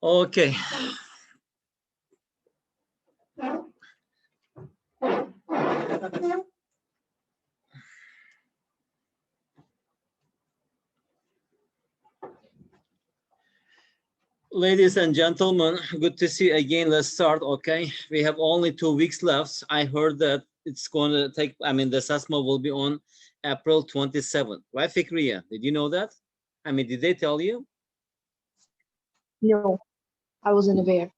Okay. Ladies and gentlemen, good to see you again. Let's start, okay? We have only 2 weeks left. I heard that it's going to take, the Sasmo will be on April 27th, right, Fikriya? Did you know that? Did they tell you? No, I wasn't aware.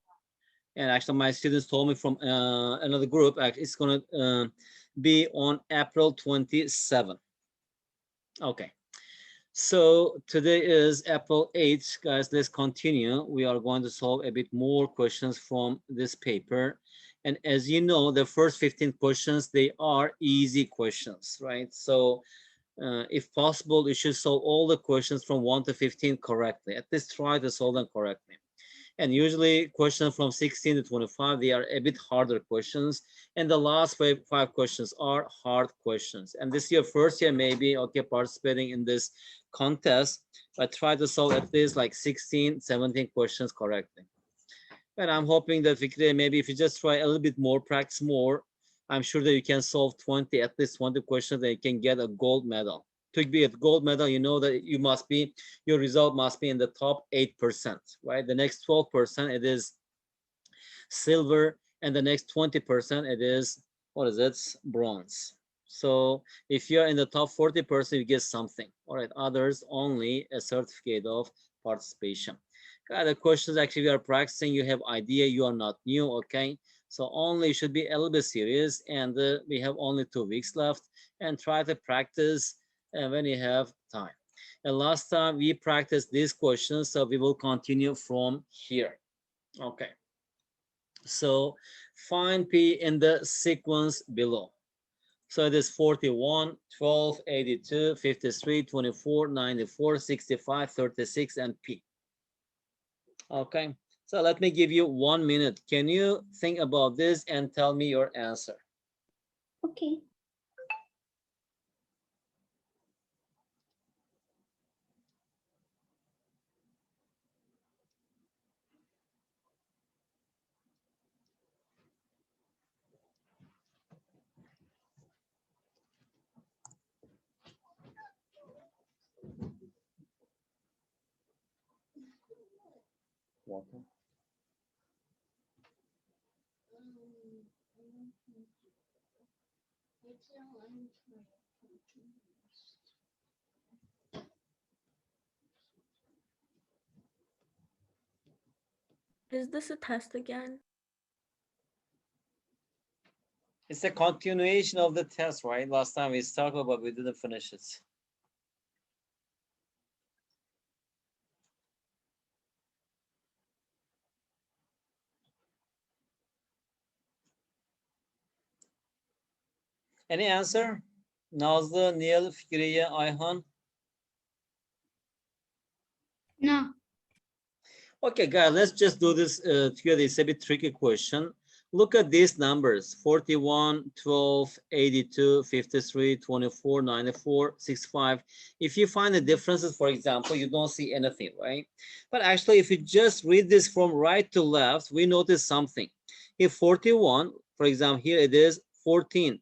And actually, my students told me from another group, it's going to be on April 27th. Okay. So today is April 8th, guys. Let's continue. We are going to solve a bit more questions from this paper. And as you know, the first 15 questions, they are easy questions, right? So if possible, you should solve all the questions from 1 to 15 correctly. At least try to solve them correctly. And usually questions from 16 to 25, they are a bit harder questions. And the last five questions are hard questions. And this is your first year maybe, okay, participating in this contest, but try to solve at least like 16, 17 questions correctly. And I'm hoping that Fikri, maybe if you just try a little bit more, practice more, I'm sure that you can solve 20, at least 20 questions, that you can get a gold medal. To be a gold medal, you know that you must be, your result must be in the top 8%, right? The next 12%, it is silver, and the next 20%, it is, what is it? Bronze. So if you're in the top 40%, you get something. All right, others only a certificate of participation. The questions actually we are practicing, you have idea, you are not new, okay? So only should be a little bit serious, and we have only 2 weeks left, and try to practice when you have time. And last time we practiced these questions, so we will continue from here. Okay. So find P in the sequence below. So it is 41, 12, 82, 53, 24, 94, 65, 36, and P. Okay, so let me give you 1 minute. Can you think about this and tell me your answer? Okay. Water. Is this a test again? It's a continuation of the test, right? Last time we started, but we didn't finish it. Any answer? Nazlı, Neil, Fikriye, Ayhan? No. Okay, guys, let's just do this together. It's a bit tricky question. Look at these numbers: 41, 12, 82, 53, 24, 94, 65. If you find the differences, for example, you don't see anything, right? But actually, if you just read this from right to left, we notice something. If 41, for example, here it is 14,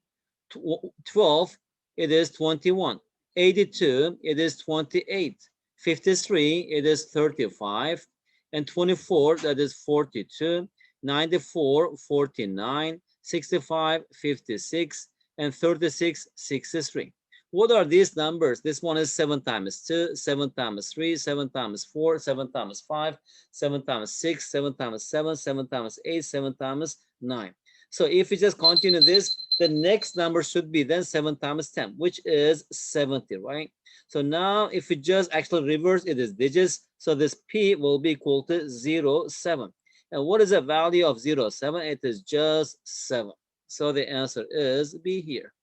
12, it is 21, 82, it is 28, 53, it is 35, and 24, that is 42, 94, 49, 65, 56, and 36, 63. What are these numbers? This one is 7 times 2, 7 times 3, 7 times 4, 7 times 5, 7 times 6, 7 times 7, 7 times 8, 7 times 9. So if we just continue this, the next number should be then 7 times 10, which is 70, right? So now if we just actually reverse it is digits, so this P will be equal to 0, 7. And what is the value of 0, 7? It is just 7. So the answer is B here.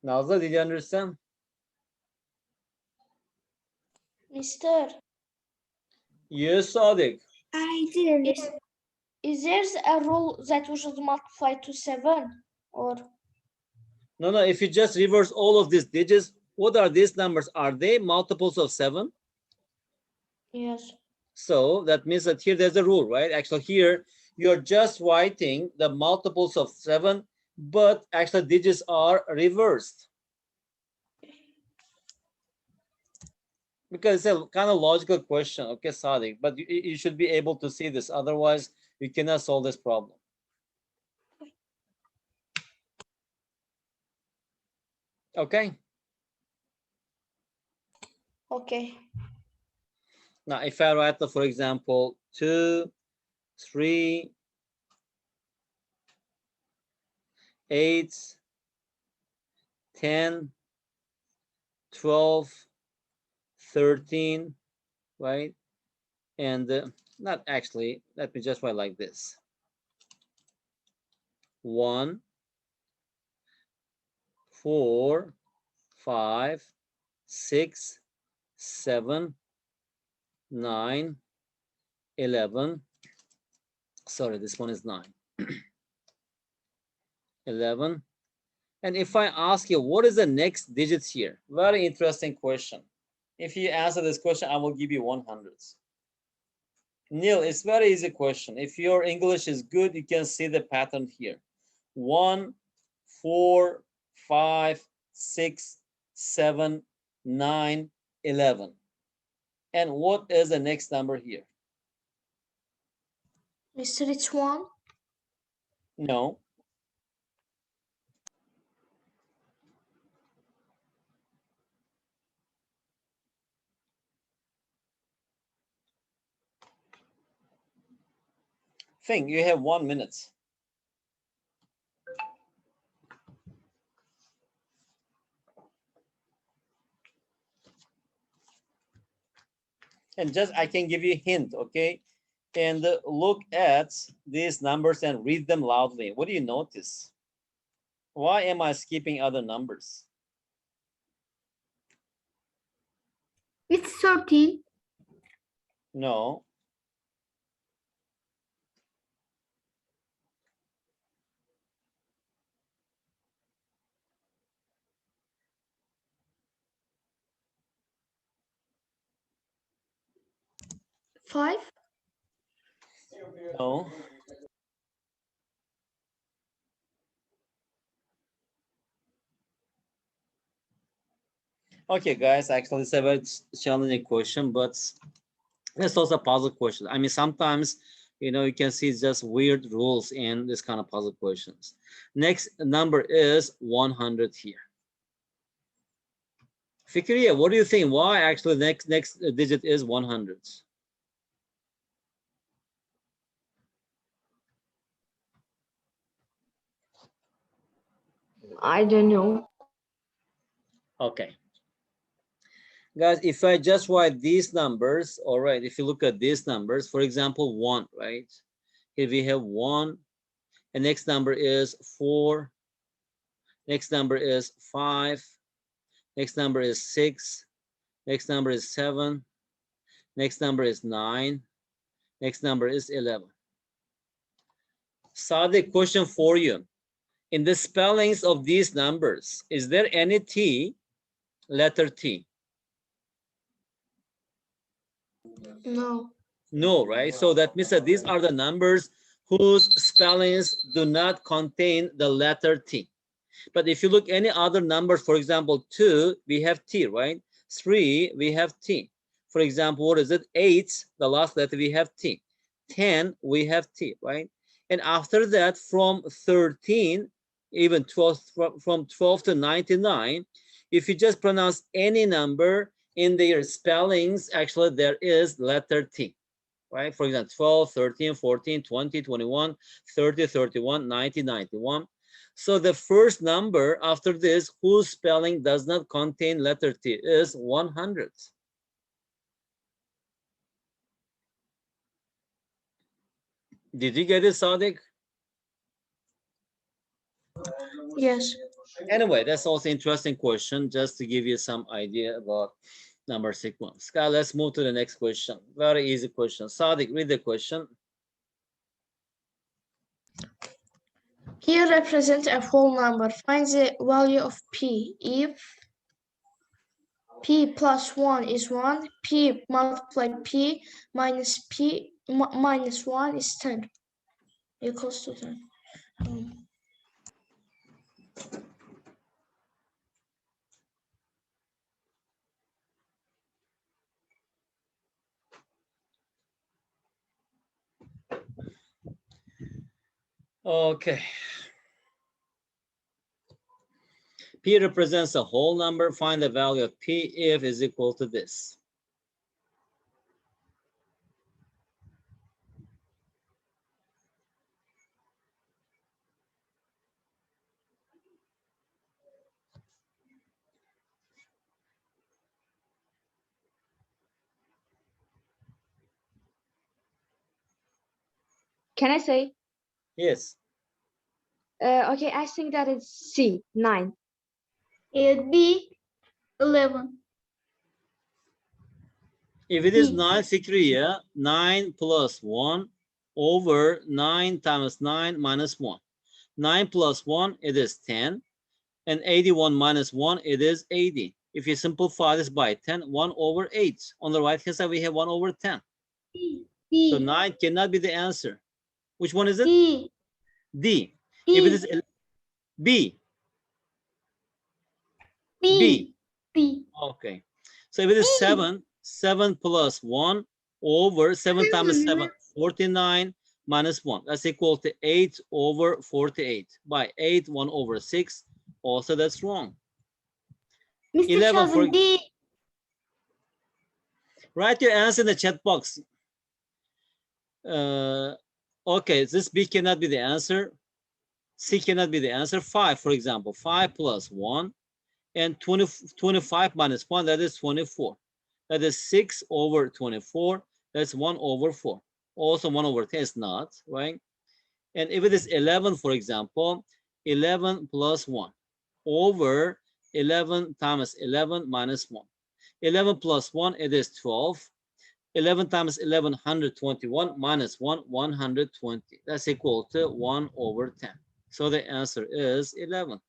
Nazlı, did you understand? Mister, Yes, Sadiq. I did. Is there a rule that we should multiply to 7 or? No, if you just reverse all of these digits, What are these numbers? Are they multiples of 7? Yes. So that means that here there's a rule, right? Actually here you're just writing the multiples of 7, but actually digits are reversed. Because it's a kind of logical question, okay, Sadiq, but you should be able to see this. Otherwise, you cannot solve this problem. Okay. Okay. Now, if I write, for example, 2, 3, 8, 10, 12, 13, right? And not actually, let me just write like this. 1, 4, 5, 6, 7, 9, 11. Sorry, this one is 9. 11. And if I ask you, what is the next digits here? Very interesting question. If you answer this question, I will give you 100s. Neil, it's very easy question. If your English is good, you can see the pattern here. 1, 4, 5, 6, 7, 9, 11. And what is the next number here? Mr. It's 1. No. Think, you have 1 minute. And just I can give you a hint, okay? And look at these numbers and read them loudly. What do you notice? Why am I skipping other numbers? It's 13. No. Five. No. Okay, guys, actually it's a very challenging question, but it's also a puzzle question. I mean, sometimes, you can see just weird rules in this kind of puzzle questions. Next number is 100 here. Fikriya, what do you think? Why actually next digit is 100? I don't know. Okay. Guys, if I just write these numbers, all right, if you look at these numbers, for example, 1, right? Here we have 1, and next number is 4, next number is 5, next number is 6, next number is 7, next number is 9, next number is 11. Sadiq, question for you. In the spellings of these numbers, is there any T, letter T? No. No, right? So that means that these are the numbers whose spellings do not contain the letter T. But if you look any other numbers, for example, 2, we have T, right? 3, we have T. For example, what is it? 8, the last letter, we have T. 10, we have T, right? And after that, from 13, even 12, from 12 to 99, if you just pronounce any number in their spellings, actually there is letter T, right? For example, 12, 13, 14, 20, 21, 30, 31, 90, 91. So the first number after this, whose spelling does not contain letter T, is 100. Did you get it, Sadiq? Yes. Anyway, that's also interesting question, just to give you some idea about number sequence. Guys, let's move to the next question. Very easy question. Sadiq, read the question. Here represents a whole number. Find the value of p if P plus 1 is 1. P multiplied P minus P minus 1 is 10. Equals to 10. Okay. P represents a whole number. Find the value of P if is equal to this. Can I say? Yes. Okay, I think that it's C, 9. It'd be 11. If it is 9, Fikriya, 9 plus 1 over 9 times 9 minus 1. 9 plus 1, it is 10. And 81 minus 1, it is 80. If you simplify this by 10, 1 over 8. On the right hand side, we have 1 over 10. So 9 cannot be the answer. Which one is it? D. D. If it is B. B. B. Okay. So if it is 7, 7 plus 1 over 7 times 7, 49 minus 1. That's equal to 8 over 48. By 8, 1 over 6. Also, that's wrong. Mr. 11 for Shazam, D. write your answer in the chat box. Okay, this B cannot be the answer. C cannot be the answer. 5, for example, 5 plus 1 and 25 minus 1, that is 24. That is 6 over 24. That's 1 over 4. Also 1 over 10 is not, right? And if it is 11, for example, 11 plus 1 over 11 times 11 minus 1. 11 plus 1, it is 12. 11 times 11, 121 minus 1, 120. That's equal to 1 over 10. So the answer is 11.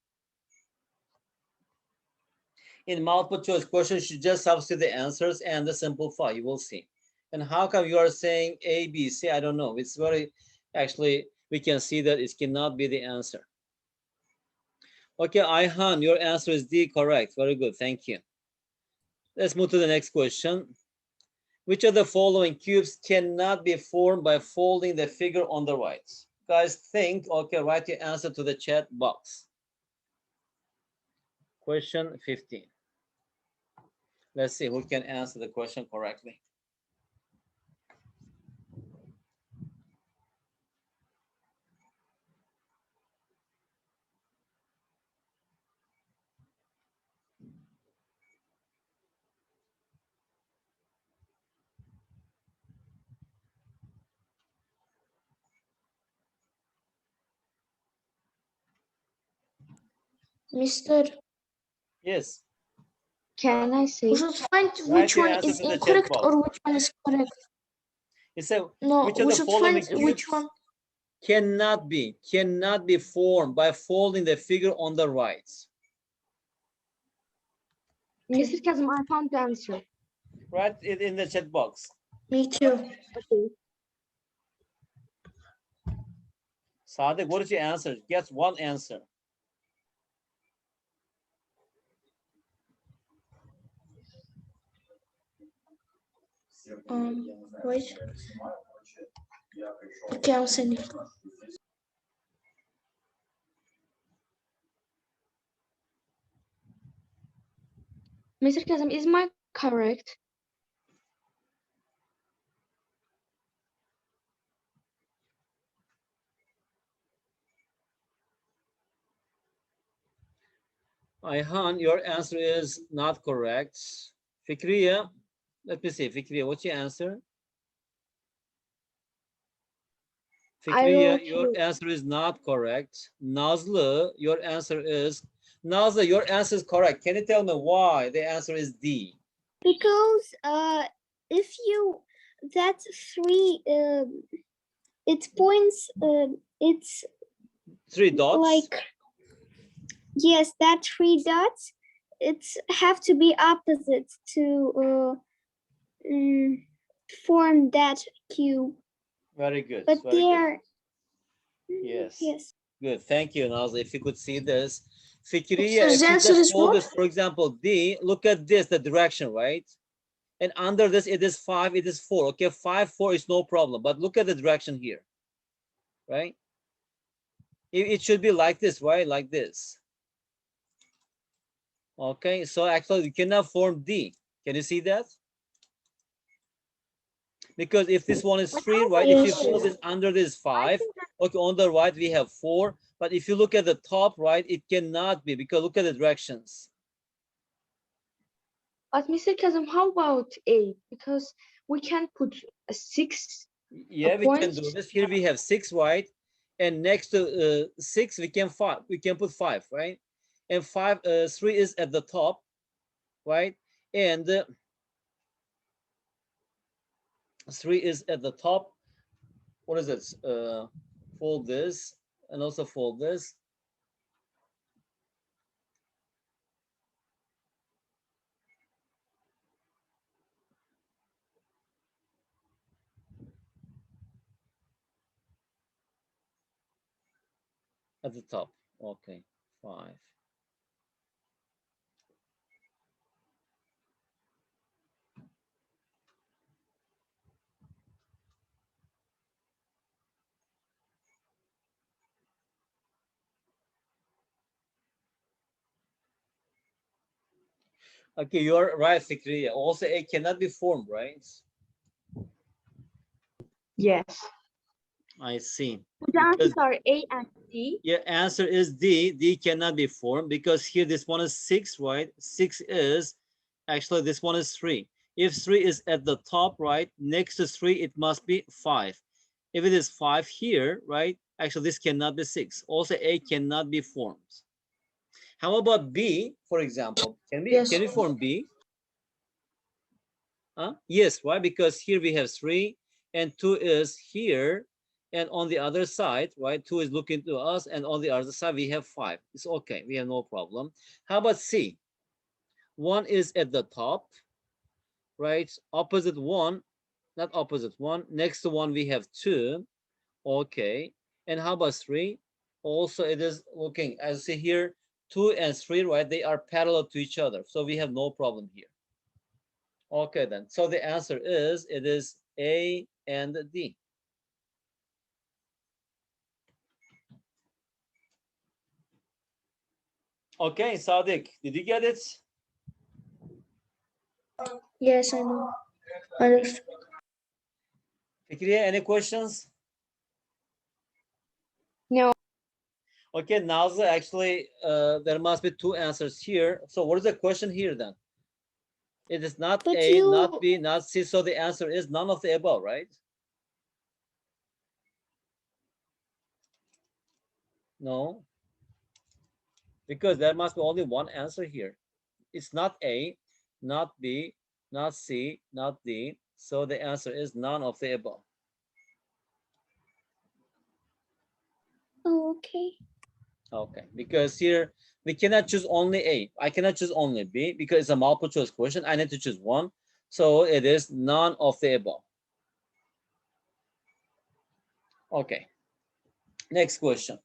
In multiple choice questions, you just substitute the answers and the simplify. You will see. And how come you are saying A, B, C? I don't know. It's very, actually, we can see that it cannot be the answer. Okay, Ayhan, your answer is D, correct. Very good. Thank you. Let's move to the next question. Which of the following cubes cannot be formed by folding the figure on the right? Guys, think. Okay, write your answer to the chat box. Question 15. Let's see who can answer the question correctly. Mr. Yes. Can I say? We should find Write which your one answer is to the chat incorrect box. or which one is correct. It said, No, which of we the should following find which cubes one. cannot be formed by folding the figure on the right? Mr. Kazım, I found the answer. Write it in the chat box. Me too. Okay. Sadiq, what is your answer? Get one answer. Wait. Okay, I'm sending. Mr. Kazım, is my correct? Ayhan, your answer is not correct. Fikriya, let me see. Fikriya, what's your answer? Fikriya, your answer is not correct. Nazlı, your answer is correct. Can you tell me why the answer is D? Because if you that three it points it's 3 dots. like yes that 3 dots it's have to be opposite to form that cube. Very good. But Very they good. are Yes. yes. Good. Thank you, Nazlı. If you could see this. Fikriye, So if the you answer just is fold what? this, for example, D, look at this, the direction, right? And under this, it is 5, it is 4. Okay, 5, 4 is no problem. But look at the direction here, right? It should be like this, right? Like this. Okay, so actually you cannot form D. Can you see that? Because if this one is 3, right? If you Yes. fold this under this 5, okay, on the right we have 4. But if you look at the top, right, it cannot be because look at the directions. But Mr. Kazım, how about 8? Because we can put a 6 Yeah, we can point. do this. Here we have 6, right? And next to 6, we can put 5, right? And 3 is at the top, right? And 3 is at the top. What is it? Fold this and also fold this. At the top. Okay, 5. Okay, you're right, Fikriye. Also, A cannot be formed, right? Yes. I see. The answers Because are A and D. your answer is D. D cannot be formed because here this one is 6, right? 6 is actually this one is 3. If 3 is at the top, right, next to 3, it must be 5. If it is 5 here, right, actually this cannot be 6. Also, A cannot be formed. How about B, for example? Can Yes. we form B? Yes, why? Because here we have 3 and 2 is here. And on the other side, right, 2 is looking to us. And on the other side, we have 5. It's okay. We have no problem. How about C? 1 is at the top, right? Opposite 1, not opposite 1. Next to 1, we have 2. Okay. And how about 3? Also, it is looking, as you see here, 2 and 3, right? They are parallel to each other. So we have no problem here. Okay, then. So the answer is, it is A and D. Okay, Sadiq, did you get it? Yes, I know. Understood. Fikriye, any questions? No. Okay, Nazlı, actually, there must be 2 answers here. So what is the question here then? It is not But A, you not B, not C. So the answer is none of the above, right? No, because there must be only one answer here. It's not A, not B, not C, not D. So the answer is none of the above. oh, okay. Okay, because here we cannot choose only A. I cannot choose only B because it's a multiple choice question. I need to choose one. So it is none of the above. Okay, next question.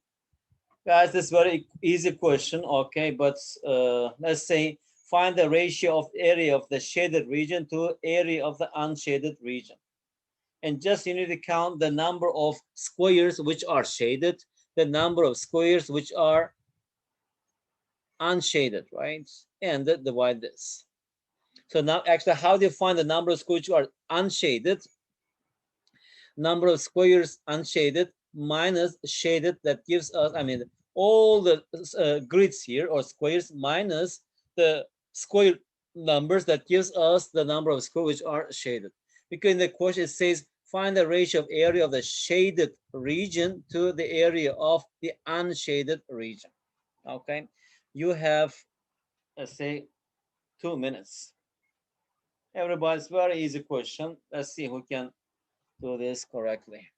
Guys, this is very easy question, okay, but let's say find the ratio of area of the shaded region to area of the unshaded region. And just you need to count the number of squares which are shaded, the number of squares which are unshaded, right? And divide this. So now actually how do you find the number of squares which are unshaded? Number of squares unshaded minus shaded, that gives us, I mean, all the grids here or squares minus the square numbers, that gives us the number of squares which are shaded. Because in the question it says find the ratio of area of the shaded region to the area of the unshaded region. Okay, you have, let's say, 2 minutes. Everybody's very easy question. Let's see who can do this correctly.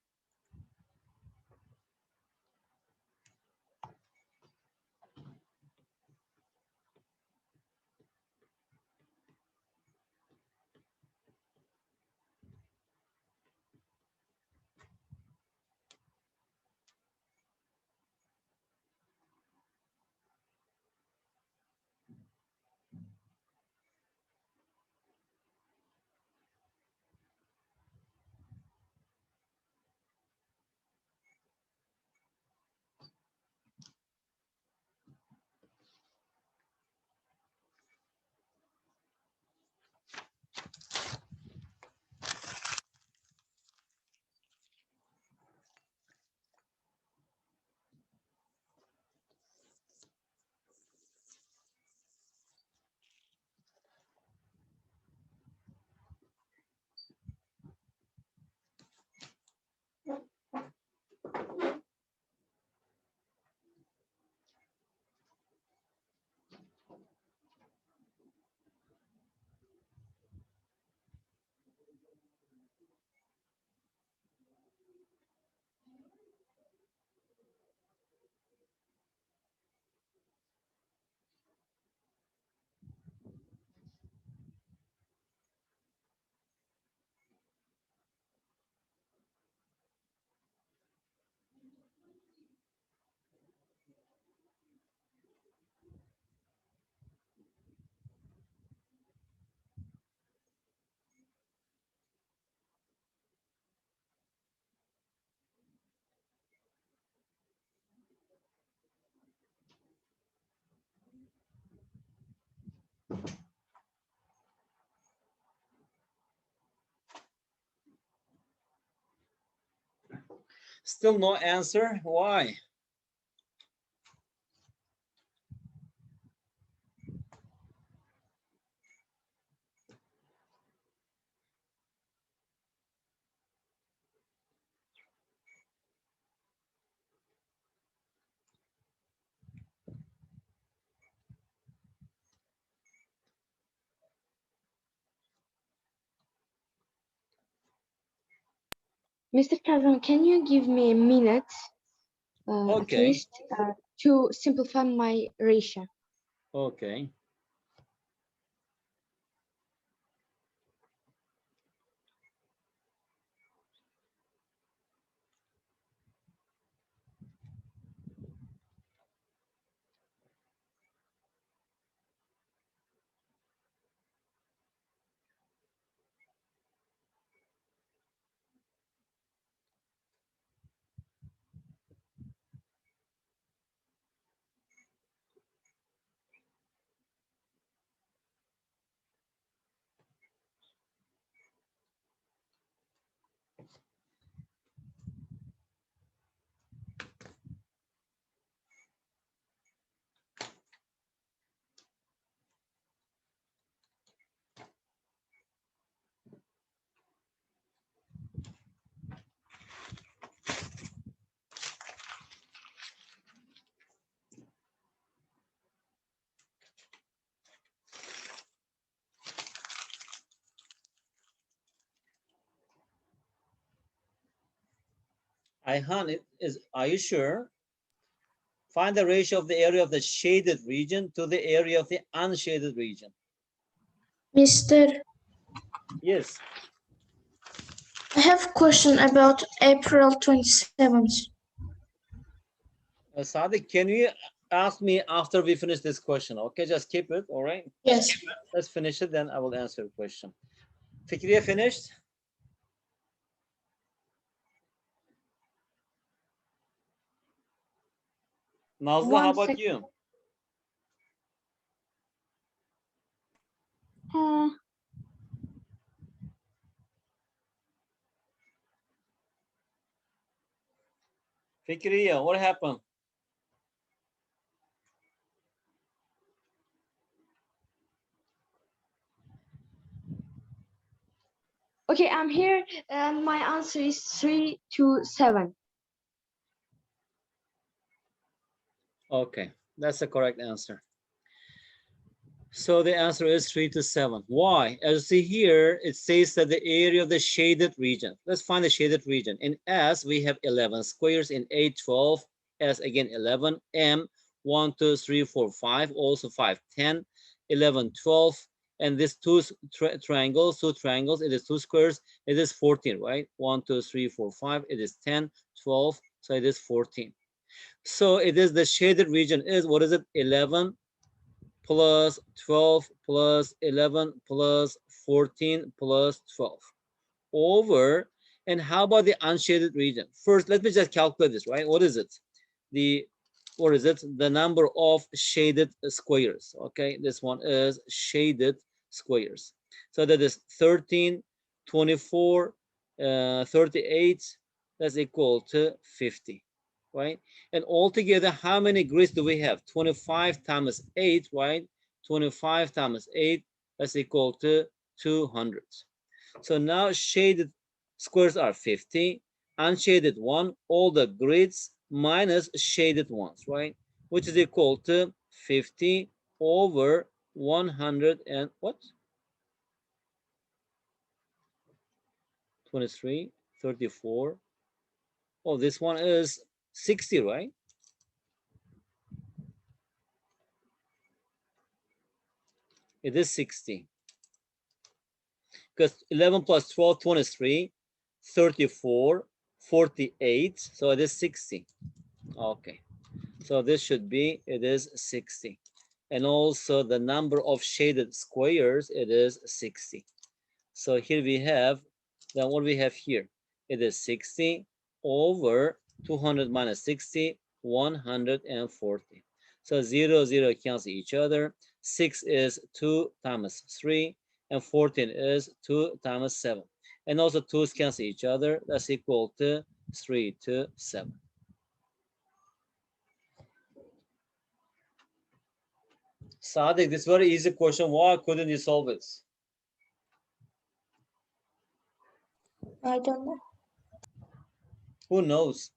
Still no answer. Why? Mr. Kazan, can you give me a minute at Okay. least to simplify my ratio? Okay. Ayhan, are you sure? Find the ratio of the area of the shaded region to the area of the unshaded region. Mr. Yes. I have a question about April 27th. Sadiq, can you ask me after we finish this question? Okay, just keep it, all right? Yes. Let's finish it, then I will answer the question. Fikriye finished? Nazlı, how about you? Uh, Fikriye, what happened? Okay, I'm here, and my answer is 3 to 7. Okay, that's the correct answer. So the answer is 3 to 7. Why? As you see here, it says that the area of the shaded region. Let's find the shaded region. In S, we have 11 squares. In A, 12. S, again, 11. M, 1, 2, 3, 4, 5. Also 5, 10, 11, 12. And this two triangles, it is 2 squares. It is 14, right? 1, 2, 3, 4, 5. It is 10, 12. So it is 14. So it is the shaded region is, what is it? 11 plus 12 plus 11 plus 14 plus 12 over. And how about the unshaded region? First, let me just calculate this, right? What is it? What is it? The number of shaded squares. Okay, this one is shaded squares. So that is 13, 24, 38. That's equal to 50, right? And altogether, how many grids do we have? 25 times 8, right? 25 times 8, that's equal to 200. So now shaded squares are 50, unshaded one, all the grids minus shaded ones, right? Which is equal to 50 over 100 and what? 23, 34. Oh, this one is 60, right? It is 60. Because 11 plus 12, 23, 34, 48. So it is 60. Okay. So this should be, it is 60. And also the number of shaded squares, it is 60. So here we have, then what we have here, it is 60 over 200 minus 60, 140. So 0, 0 cancel each other. 6 is 2 times 3, and 14 is 2 times 7. And also 2's cancel each other. That's equal to 3 to 7. Sadiq, this is very easy question. Why couldn't you solve it? I don't know. Who knows?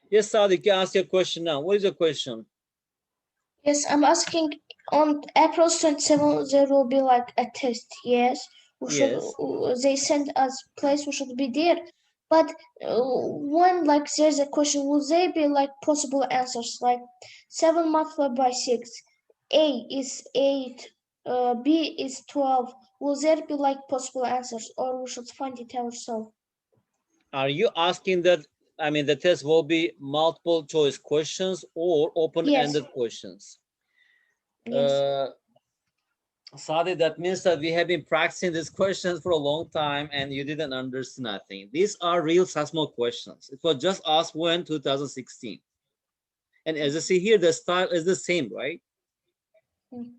Yes, Sadiq, you ask your question now. What is your question? Yes, I'm asking on April 27, there will be like a test. Yes, we should. Yes. They send us place. We should be there. But when like there's a question, will there be like possible answers like 7 multiplied by 6, A is 8, B is 12. Will there be like possible answers, or we should find it ourselves? Are you asking that, I mean, the test will be multiple choice questions or open-ended questions? Yes. Sadi, that means that we have been practicing these questions for a long time and you didn't understand nothing. These are real Sasmo questions. It was just asked when 2016. And as you see here, the style is the same, right? Mm.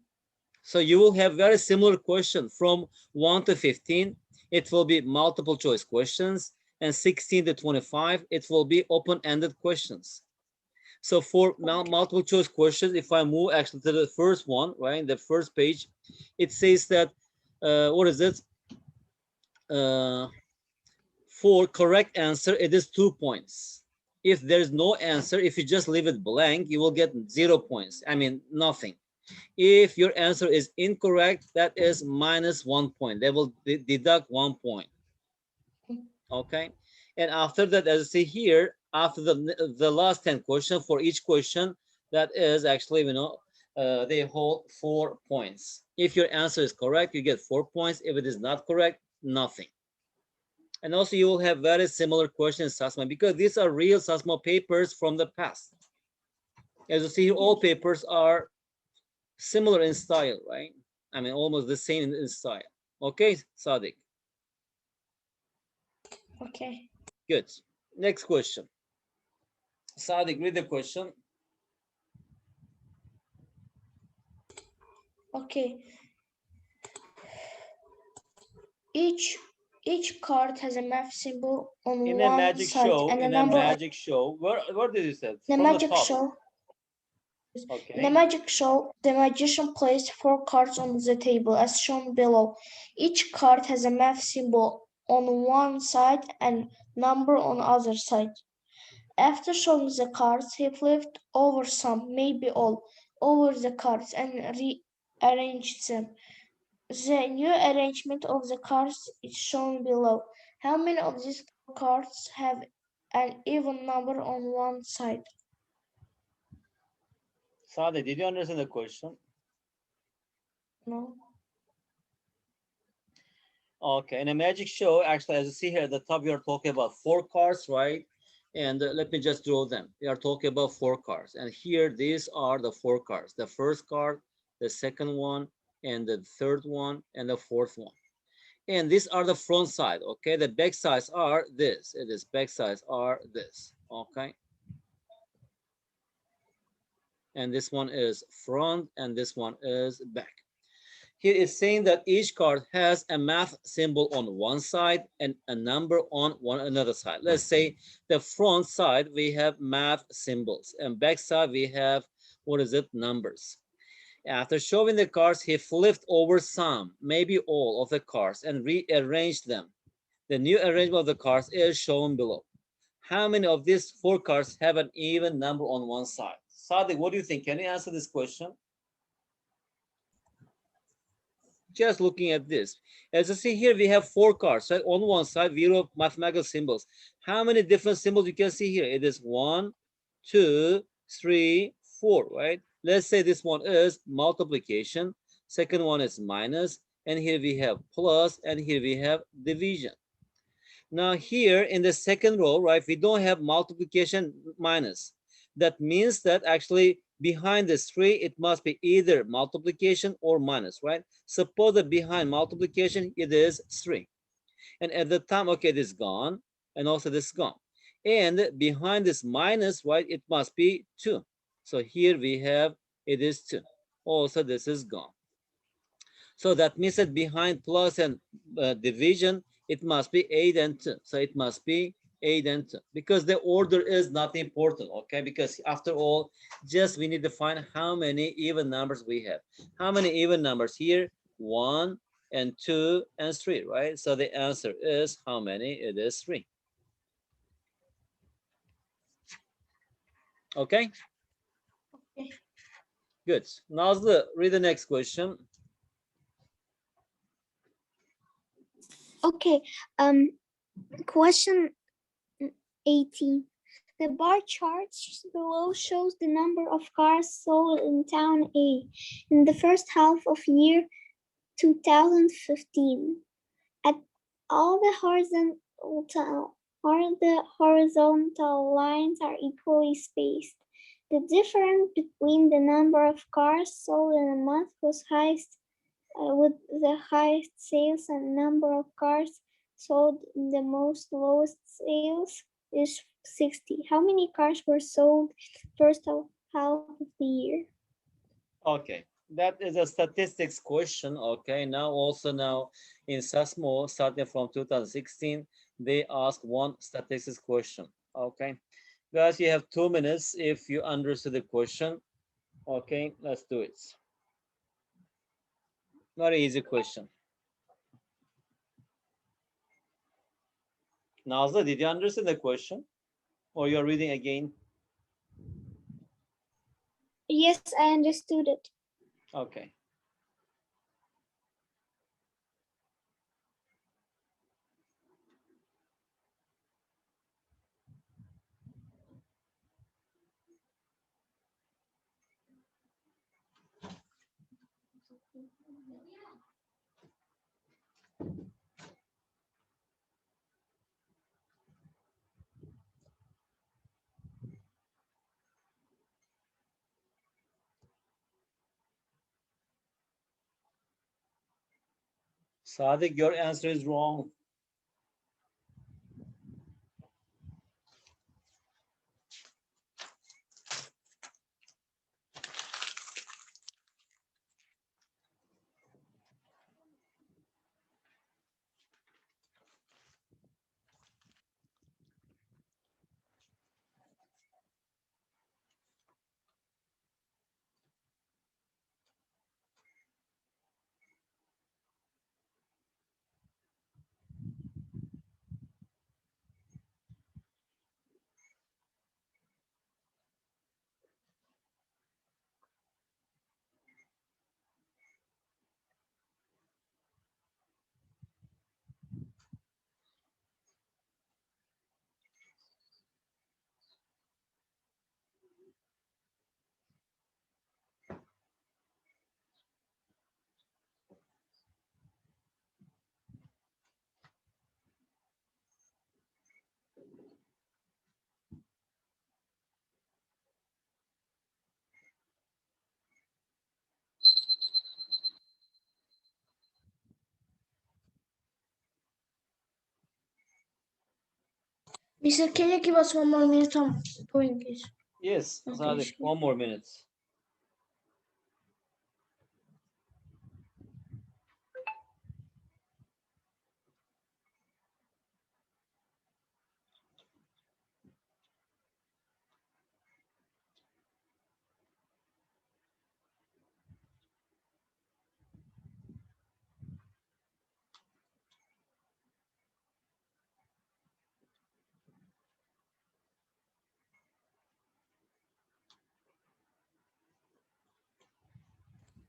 So you will have very similar question from 1 to 15. It will be multiple choice questions, and 16 to 25, it will be open-ended questions. So for multiple choice questions, if I move actually to the first one, right, the first page, it says that, what is it? For correct answer, it is 2 points. If there's no answer, if you just leave it blank, you will get 0 points. I mean, nothing. If your answer is incorrect, that is -1 point. They will deduct 1 point. Okay. And after that, as you see here, after the last 10 questions, for each question, that is actually, they hold 4 points. If your answer is correct, you get 4 points. If it is not correct, nothing. And also you will have very similar questions, Sasmo, because these are real Sasmo papers from the past. As you see here, all papers are similar in style, right? I mean, almost the same in style. Okay, Sadiq. Okay. Good. Next question. Sadiq, read the question. Okay. Each card has a math symbol on In a one magic side show, and a in a number on magic show, where did you say? the From the magic top. show. In the Okay. magic show, the magician placed 4 cards on the table as shown below. Each card has a math symbol on one side and number on the other side. After showing the cards, he flipped over some, maybe all, over the cards and rearranged them. The new arrangement of the cards is shown below. How many of these cards have an even number on one side? Sadiq, did you understand the question? No. Okay, in a magic show, actually, as you see here at the top, we are talking about 4 cards, right? And let me just draw them. We are talking about 4 cards. And here, these are the 4 cards. The first card, the second one, and the third one, and the fourth one. And these are the front side, okay? The back sides are this. It is back sides are this, okay? And this one is front, and this one is back. Here is saying that each card has a math symbol on one side and a number on another side. Let's say the front side, we have math symbols, and back side, we have, what is it, numbers. After showing the cards, he flipped over some, maybe all of the cards and rearranged them. The new arrangement of the cards is shown below. How many of these 4 cards have an even number on one side? Sadiq, what do you think? Can you answer this question? Just looking at this. As you see here, we have 4 cards, right? On one side, we have mathematical symbols. How many different symbols you can see here? It is 1, 2, 3, 4, right? Let's say this one is multiplication. Second one is minus. And here we have plus, and here we have division. Now here in the second row, right, we don't have multiplication minus. That means that actually behind this 3, it must be either multiplication or minus, right? Suppose that behind multiplication, it is 3. And at the time, okay, this is gone, and also this is gone. And behind this minus, right, it must be 2. So here we have, it is 2. Also, this is gone. So that means that behind plus and division, It must be 8 and 2. So it must be 8 and 2 because the order is not important, okay? Because after all, just we need to find how many even numbers we have. How many even numbers here? 1 and 2 and 3, right? So the answer is how many? It is 3. Okay? Okay. Good. Nazlı, read the next question. Okay. Question 18. The bar chart below shows the number of cars sold in town A in the first half of year 2015. At all the horizontal lines are equally spaced. The difference between the number of cars sold in a month was highest with the highest sales and number of cars sold in the most lowest sales is 60. How many cars were sold first half of the year? Okay, that is a statistics question. Okay, now in Sasmo, starting from 2016, they ask one statistics question. Okay, guys, you have 2 minutes if you understood the question. Okay, let's do it. Very easy question. Nazlı, did you understand the question? Or you're reading again? Yes, I understood it. Okay. Sadik, your answer is wrong. Mister, can you give us 1 more minute on point, please? Yes, Okay, Sadik, sure. 1 more minute.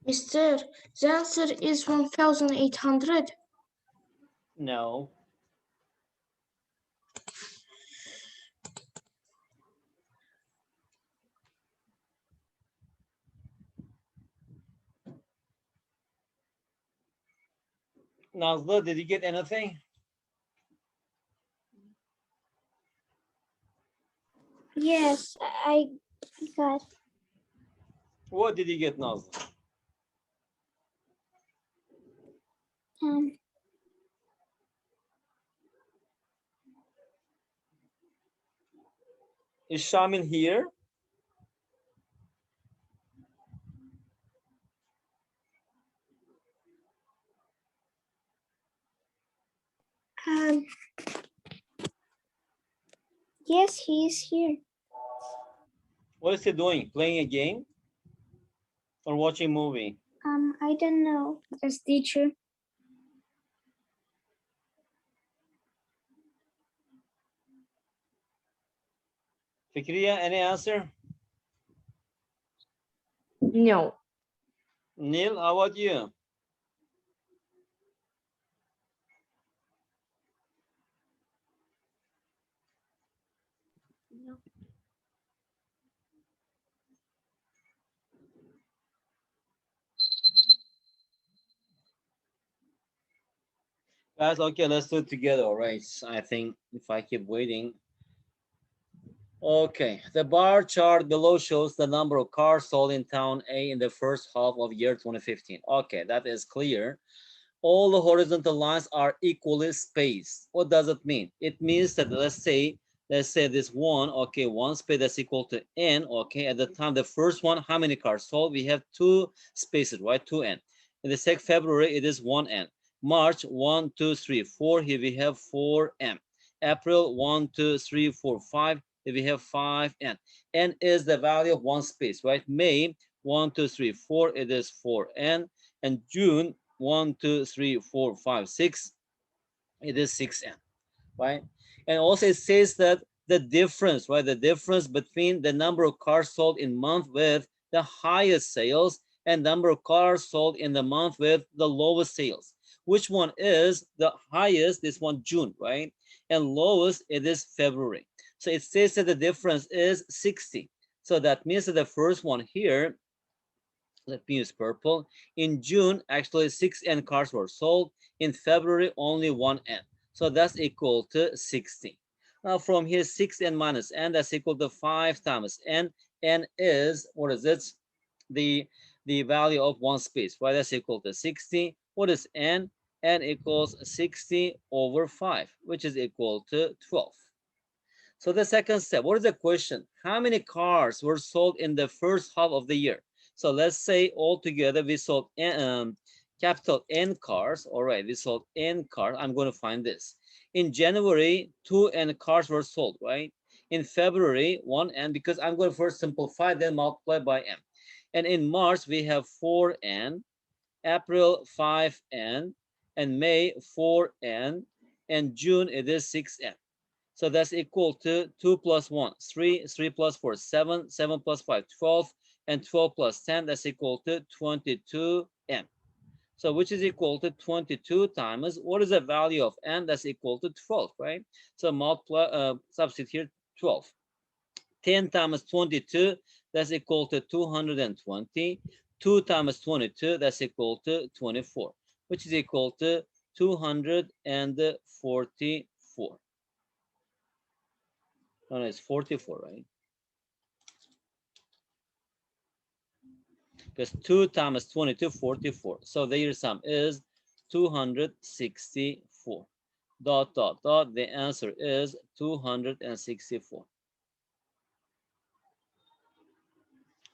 Mister, the answer is 1,800. No. Nazlı, did you get anything? Yes, I got. What did you get, Nazlı? Um, Is Shamil here? Um, yes, he is here. What is he doing? Playing a game or watching movie? I don't know. As teacher. Fikriya, any answer? No. Neil, how about you? No. Guys, okay, let's do it together. All right. I think if I keep waiting. Okay, the bar chart below shows the number of cars sold in town A in the first half of year 2015. Okay, that is clear. All the horizontal lines are equally spaced. What does it mean? It means that let's say this one, okay, one space that's equal to n, okay, at the time the first one, how many cars sold? We have two spaces, right? 2n. In the second February, it is 1n. March, 1, 2, 3, 4. Here we have 4m. April, 1, 2, 3, 4, 5. Here we have 5n. N is the value of one space, right? May, 1, 2, 3, 4. It is 4n. And June, 1, 2, 3, 4, 5, 6. It is 6n, right? And also it says that the difference, right? The difference between the number of cars sold in month with the highest sales and number of cars sold in the month with the lowest sales. Which one is the highest? This one, June, right? And lowest, it is February. So it says that the difference is 60. So that means that the first one here, let me use purple. In June, actually 6n cars were sold. In February, only 1n. So that's equal to 60. Now from here, 6n minus n, that's equal to 5 times n. N is, what is it? The, the value of one space, right? That's equal to 60. What is n? N equals 60 over 5, which is equal to 12. So the second step, what is the question? How many cars were sold in the first half of the year? So let's say altogether we sold capital N cars. All right, we sold N cars. I'm going to find this. In January, 2N cars were sold, right? In February, 1N, because I'm going to first simplify, then multiply by M. And in March, we have 4N, April, 5N, and May, 4N, and June, it is 6N. So that's equal to 2 plus 1, 3, 3 plus 4, 7, 7 plus 5, 12, and 12 plus 10, that's equal to 22n. So which is equal to 22 times, what is the value of n? That's equal to 12, right? So multiply, substitute here 12. 10 times 22, that's equal to 220. 2 times 22, that's equal to 24, which is equal to 244. No, it's 44, right? Because 2 times 22, 44. So their sum is 264. Dot, dot, dot. The answer is 264.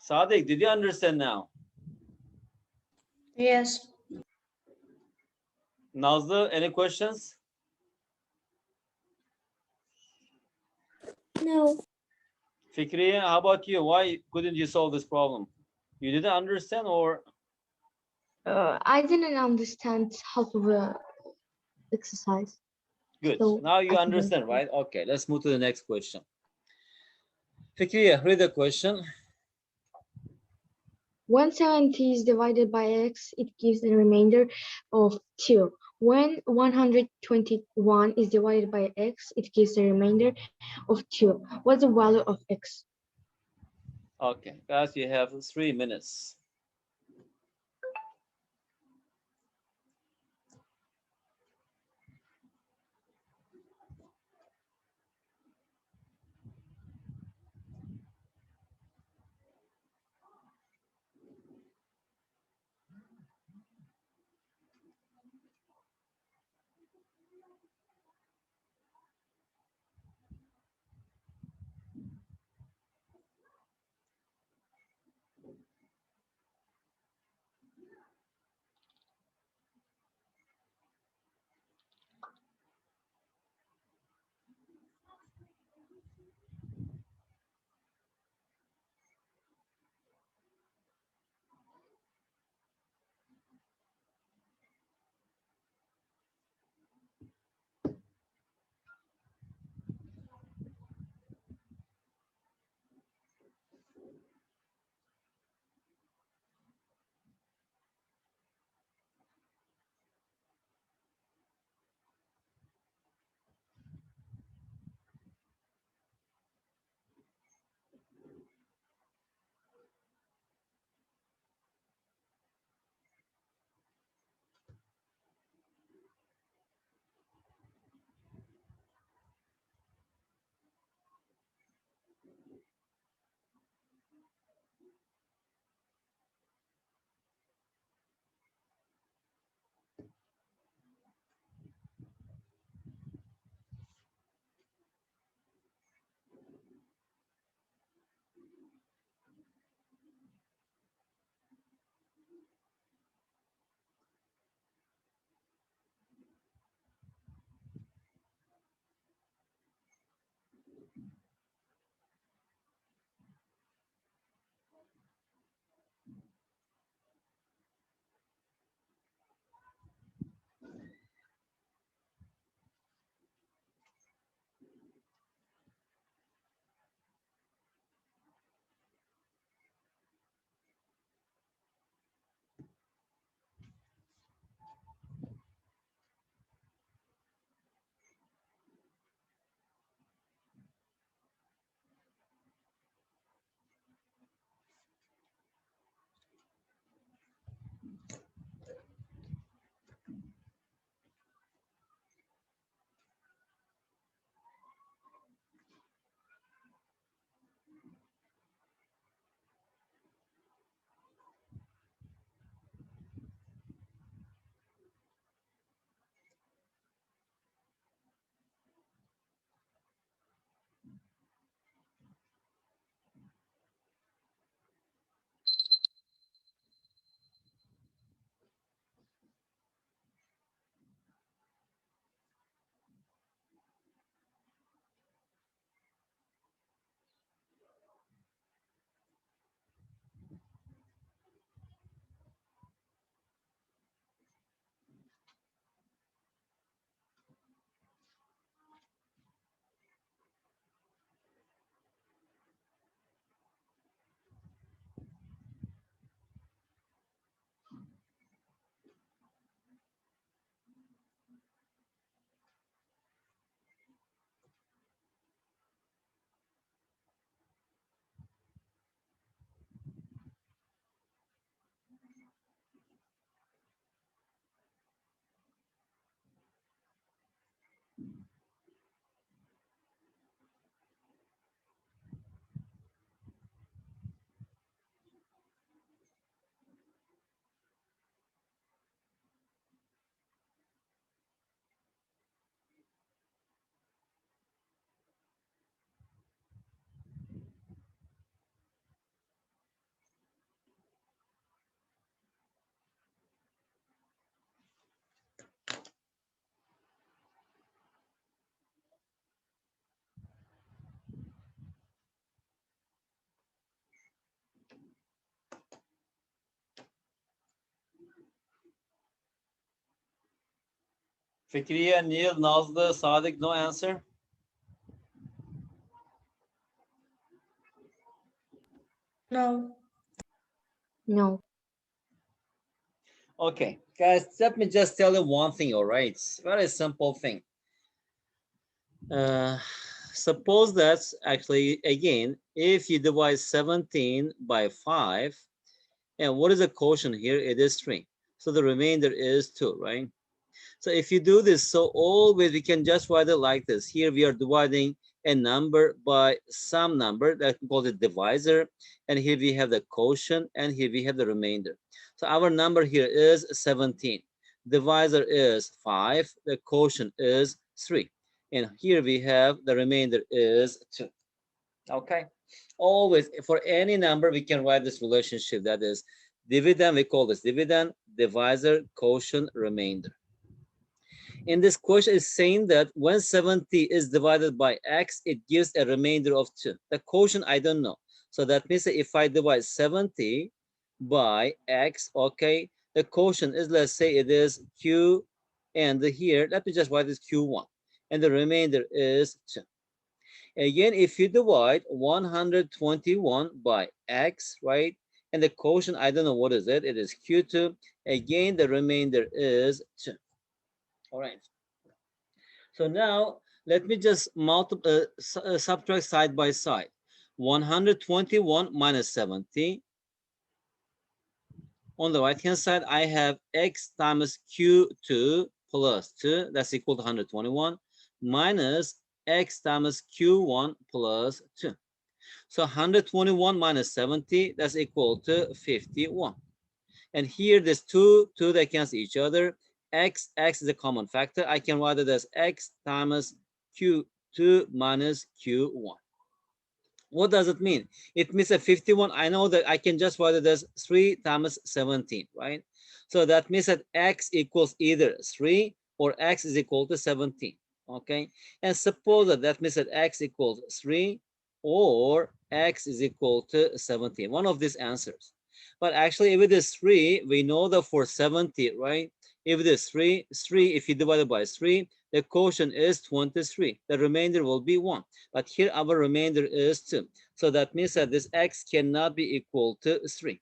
Sadiq, did you understand now? Yes. Nazlı, any questions? No. Fikriye, how about you? Why couldn't you solve this problem? You didn't understand or? I didn't understand how to exercise. Good. So Now you I couldn't. understand, right? Okay, let's move to the next question. Fikriye, read the question. When 70 is divided by x, it gives a remainder of 2. When 121 is divided by x, it gives a remainder of 2. What's the value of x? Okay, guys, you have 3 minutes. Fikriye, Neil, Nazlı, Sadik, no answer? No. No. Okay, guys, let me just tell you one thing, all right? It's a very simple thing. Uh, suppose that's actually, again, if you divide 17 by 5, and what is the quotient here? It is 3. So the remainder is 2, right? So if you do this, so always we can just write it like this. Here we are dividing a number by some number that we call the divisor. And here we have the quotient and here we have the remainder. So our number here is 17. Divisor is 5. The quotient is 3. And here we have the remainder is 2. Okay. Always for any number, we can write this relationship. That is dividend, we call this dividend, divisor, quotient, remainder. In this question is saying that when 70 is divided by x, it gives a remainder of 2. The quotient, I don't know. So that means that if I divide 70 by x, okay, the quotient is, let's say it is q, and here, let me just write this q1, and the remainder is 2. Again, if you divide 121 by x, right, and the quotient, I don't know what is it, it is q2, again, the remainder is 2. All right. So now let me just subtract side by side. 121 minus 70. On the right hand side, I have x times q2 plus 2, that's equal to 121, minus x times q1 plus 2. So 121 minus 70, that's equal to 51. And here there's two that cancel each other. X is a common factor. I can write it as x times q2 minus q1. What does it mean? It means that 51, I know that I can just write it as 3 times 17, right? So that means that x equals either 3 or x is equal to 17, okay? And suppose that means that x equals 3 or x is equal to 17, one of these answers. But actually, if it is 3, we know that for 70, right? If it is 3, if you divide it by 3, the quotient is 23. The remainder will be 1. But here our remainder is 2. So that means that this x cannot be equal to 3,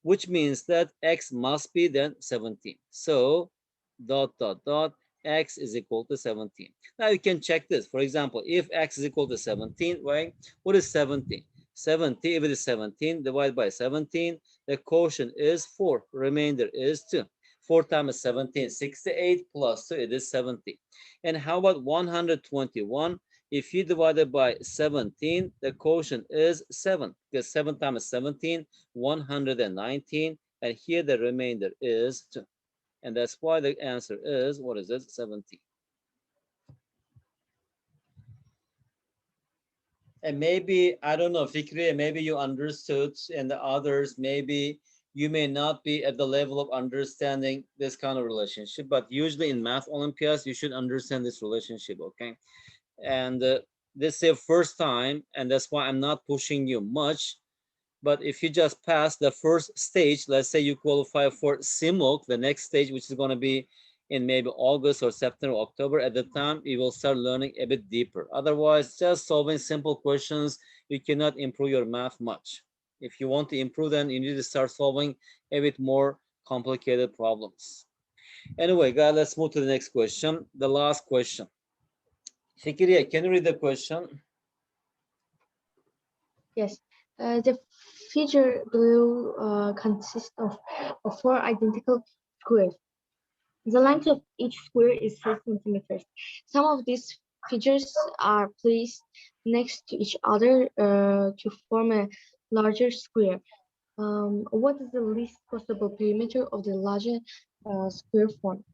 which means that x must be then 17. So dot, dot, dot, x is equal to 17. Now you can check this. For example, if x is equal to 17, right? What is 17? 70, if it is 17, divided by 17, the quotient is 4, remainder is 2. 4 times 17, 68, plus 2, it is 70. And how about 121? If you divide it by 17, the quotient is 7, because 7 times 17, 119, and here the remainder is 2. And that's why the answer is, what is it, 17. And maybe, I don't know, Fikri, maybe you understood, and the others, maybe you may not be at the level of understanding this kind of relationship, but usually in math Olympiads, you should understand this relationship, okay? And this is your first time, and that's why I'm not pushing you much. But if you just pass the first stage, let's say you qualify for CMOOC, the next stage, which is going to be in maybe August or September, October, at the time, you will start learning a bit deeper. Otherwise, just solving simple questions, you cannot improve your math much. If you want to improve, then you need to start solving a bit more complicated problems. Anyway, guys, let's move to the next question, the last question. Fikriye, can you read the question? Yes. The figure below consists of four identical squares. The length of each square is 4 centimeters. Some of these figures are placed next to each other to form a larger square. What is the least possible perimeter of the larger square form?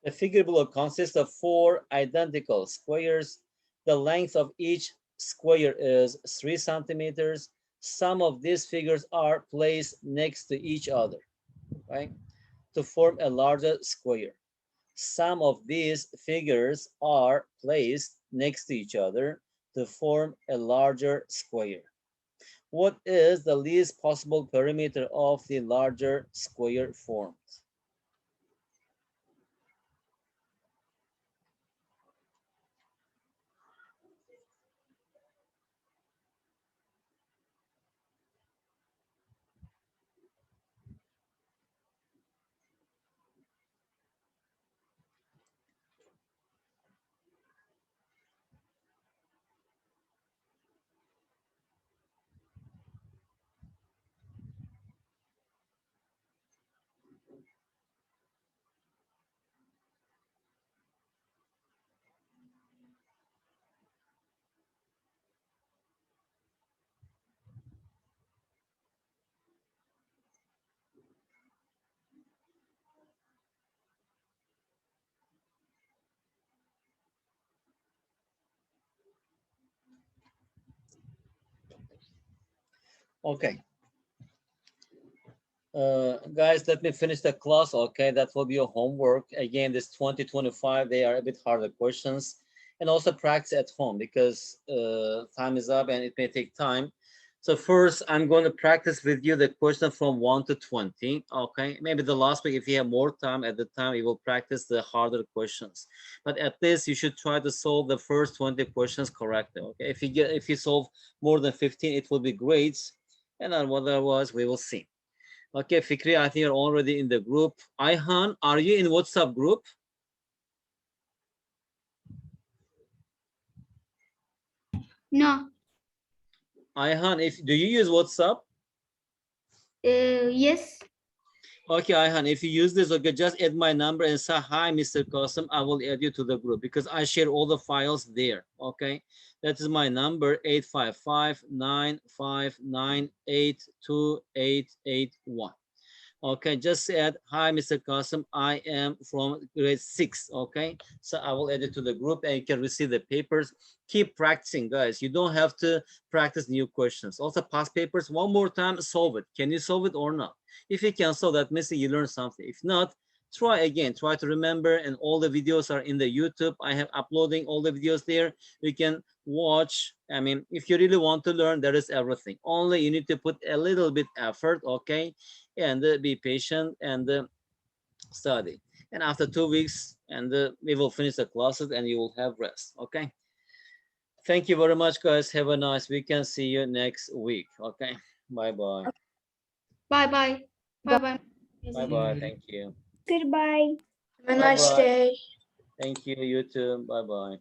The figure below consists of four identical squares. The length of each square is 3 centimeters. Some of these figures are placed next to each other, right, to form a larger square. Some of these figures are placed next to each other to form a larger square. What is the least possible perimeter of the larger square formed? Okay. Guys, let me finish the class. Okay, that will be your homework. Again, this 2025, they are a bit harder questions. And also practice at home because time is up and it may take time. So first, I'm going to practice with you the question from 1 to 20. Okay, maybe the last week, if you have more time at the time, we will practice the harder questions. But at least you should try to solve the first 20 questions correctly. Okay, if you solve more than 15, it will be great. And then otherwise, we will see. Okay, Fikri, I think you're already in the group. Ayhan, are you in WhatsApp group? No. Ayhan, do you use WhatsApp? Yes. Okay, Ayhan, if you use this, okay, just add my number and say, hi, Mr. Qasim. I will add you to the group because I share all the files there. Okay, that is my number, 855-959-82881. Okay, just said, hi, Mr. Qasim, I am from grade 6. Okay, so I will add it to the group and you can receive the papers. Keep practicing, guys. You don't have to practice new questions. Also, past papers, one more time, solve it. Can you solve it or not? If you can solve that, means you learn something. If not, try again. Try to remember, and all the videos are in the YouTube. I have uploading all the videos there. You can watch. I mean, if you really want to learn, there is everything. Only you need to put a little bit effort, okay? And be patient and study. And after 2 weeks, and we will finish the classes and you will have rest. Okay. Thank you very much, guys. Have a nice weekend. See you next week. Okay. Bye bye. Bye bye. Bye bye. Bye bye. Thank you. Goodbye. Have a Bye nice bye. day. Thank you. You too. Bye bye.